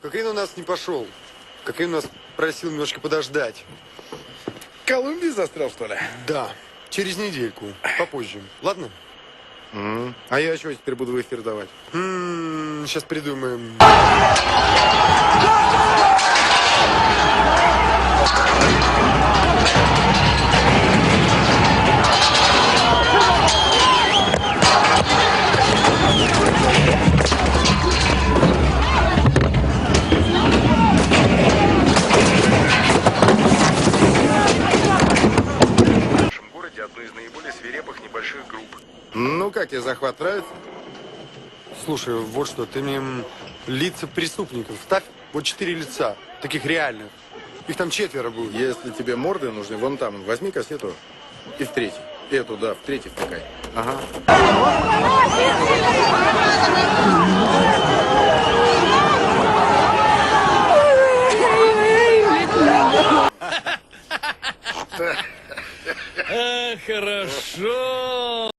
Кокаин у нас не пошел. Кокаин у нас просил немножко подождать. В Колумбии застрял, что ли? Да, через недельку, попозже. Ладно? А я что теперь буду в эфир давать? Сейчас придумаем. В нашем городе одну из наиболее свирепых небольших групп. Ну, как тебе захват нравится? Слушай, вот что, ты мне лица преступников ставь. Вот 4 лица, таких реальных. Их там 4 будет. Если тебе морды нужны, вон там, возьми кассету и в третий. Эту, да, в третий втыкай. Ага. Хорошо.